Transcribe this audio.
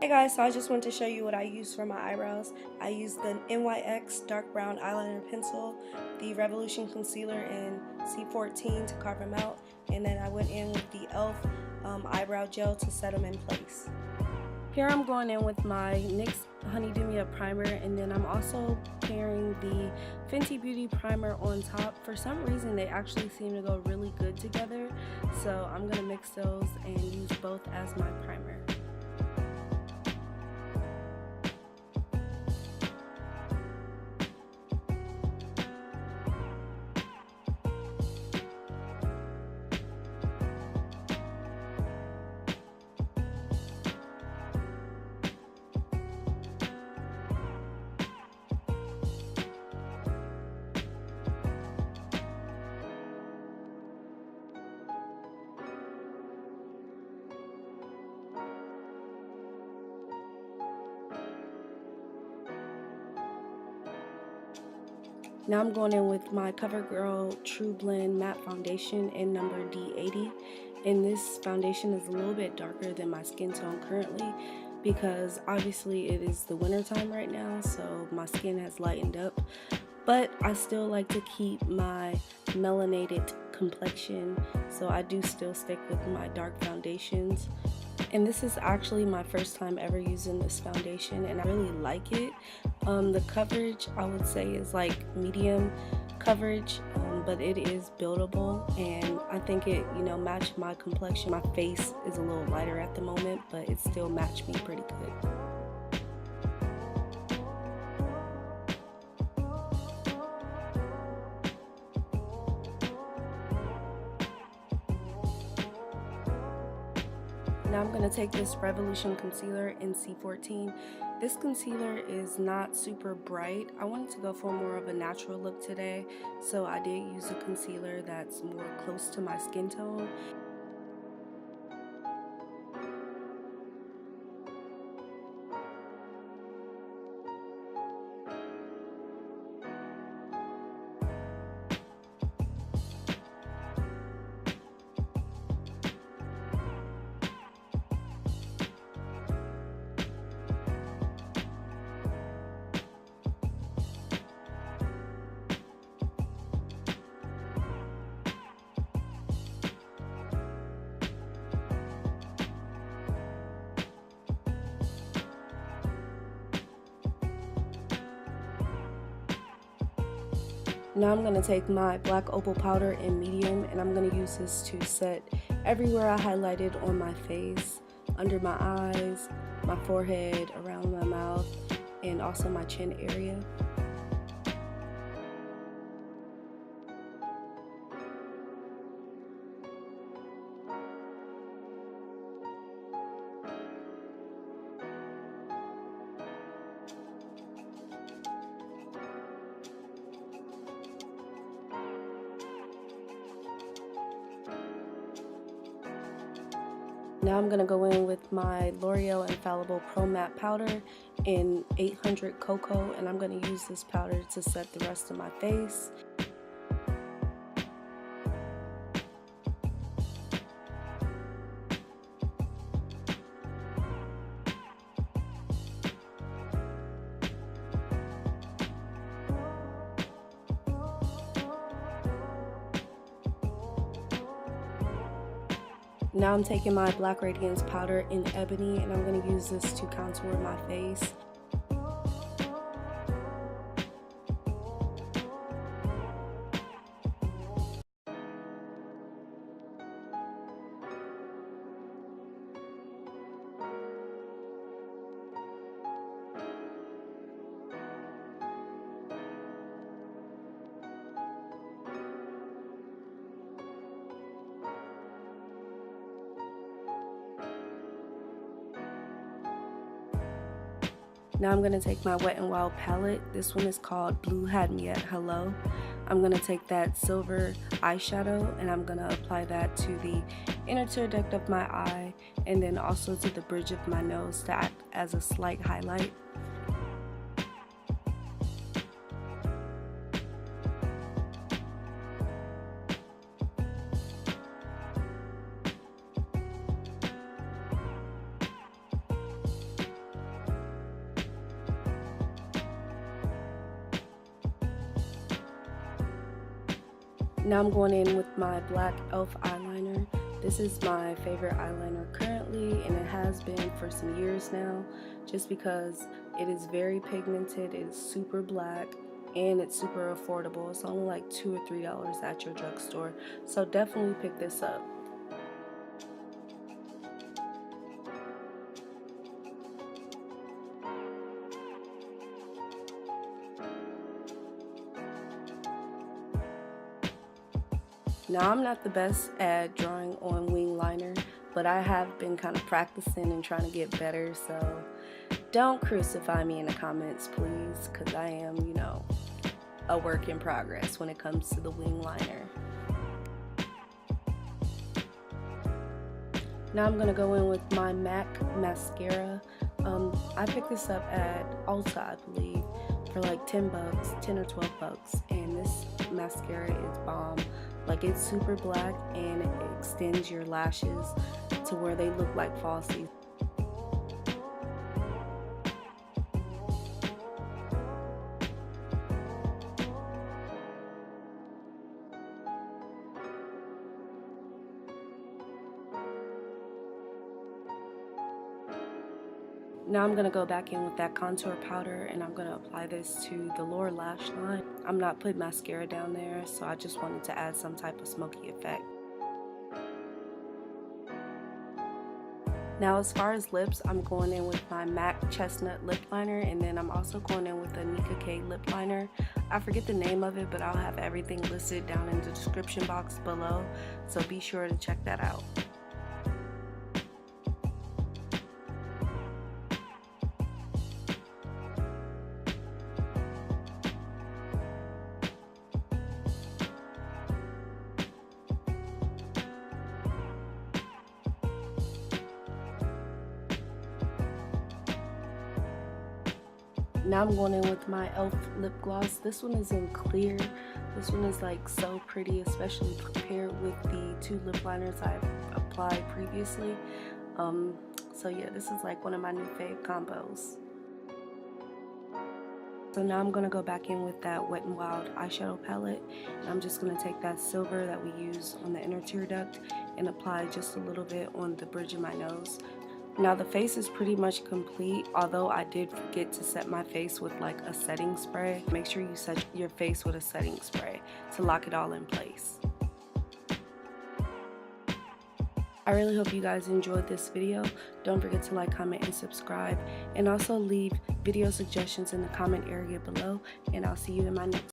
Hey guys, so I just want to show you what I use for my eyebrows. I use the NYX dark brown eyeliner pencil, the Revolution concealer in C14 to carve them out, and then I went in with the e.l.f. Eyebrow gel to set them in place. Here I'm going in with my NYX Honeydew Me Up primer, and then I'm also pairing the Fenty Beauty primer on top. For some reason they actually seem to go really good together, so I'm going to mix those and use both as my primer. Now I'm going in with my CoverGirl Trublend Matte Foundation in number D80. And this foundation is a little bit darker than my skin tone currently because obviously it is the winter time right now, so my skin has lightened up. But I still like to keep my melanated complexion, so I do still stick with my dark foundations. And this is actually my first time ever using this foundation, and I really like it. The coverage I would say is like medium coverage, but it is buildable, and I think it matched my complexion. My face is a little lighter at the moment, but it still matched me pretty good. Now I'm going to take this Revolution concealer in C14. This concealer is not super bright. I wanted to go for more of a natural look today, so I did use a concealer that's more close to my skin tone. Now I'm going to take my black opal powder in medium, and I'm going to use this to set everywhere I highlighted on my face, under my eyes, my forehead, around my mouth, and also my chin area. Now I'm going to go in with my L'Oreal Infallible Pro Matte Powder in 800 Cocoa, and I'm going to use this powder to set the rest of my face. Now I'm taking my Black Radiance powder in Ebony, and I'm going to use this to contour my face. Now I'm going to take my Wet n Wild palette. This one is called Blue Had Me at Hello. I'm going to take that silver eyeshadow, and I'm going to apply that to the inner tear duct of my eye, and then also to the bridge of my nose to act as a slight highlight. Now I'm going in with my black e.l.f. eyeliner. This is my favorite eyeliner currently, and it has been for some years now, just because it is very pigmented, it is super black, and it's super affordable. It's only like $2 or $3 at your drugstore, so definitely pick this up. Now, I'm not the best at drawing on wing liner, but I have been kind of practicing and trying to get better, so don't crucify me in the comments, please, because I am, you know, a work in progress when it comes to the wing liner. Now I'm going to go in with my MAC mascara. I picked this up at Ulta, I believe, for like 10 bucks, 10 or 12 bucks, and this mascara is bomb. Like, it's super black and it extends your lashes to where they look like falsies. Now I'm going to go back in with that contour powder, and I'm going to apply this to the lower lash line. I'm not putting mascara down there, so I just wanted to add some type of smoky effect. Now, as far as lips, I'm going in with my MAC Chestnut lip liner, and then I'm also going in with a Nika K lip liner. I forget the name of it, but I'll have everything listed down in the description box below, so be sure to check that out. Now I'm going in with my e.l.f. lip gloss. This one is in clear. This one is like so pretty, especially compared with the 2 lip liners I've applied previously. So yeah, this is like one of my new fave combos. So now I'm going to go back in with that Wet n Wild eyeshadow palette, and I'm just going to take that silver that we use on the inner tear duct and apply just a little bit on the bridge of my nose. Now the face is pretty much complete, although I did forget to set my face with like a setting spray. Make sure you set your face with a setting spray to lock it all in place. I really hope you guys enjoyed this video. Don't forget to like, comment, and subscribe, and also leave video suggestions in the comment area below, and I'll see you in my next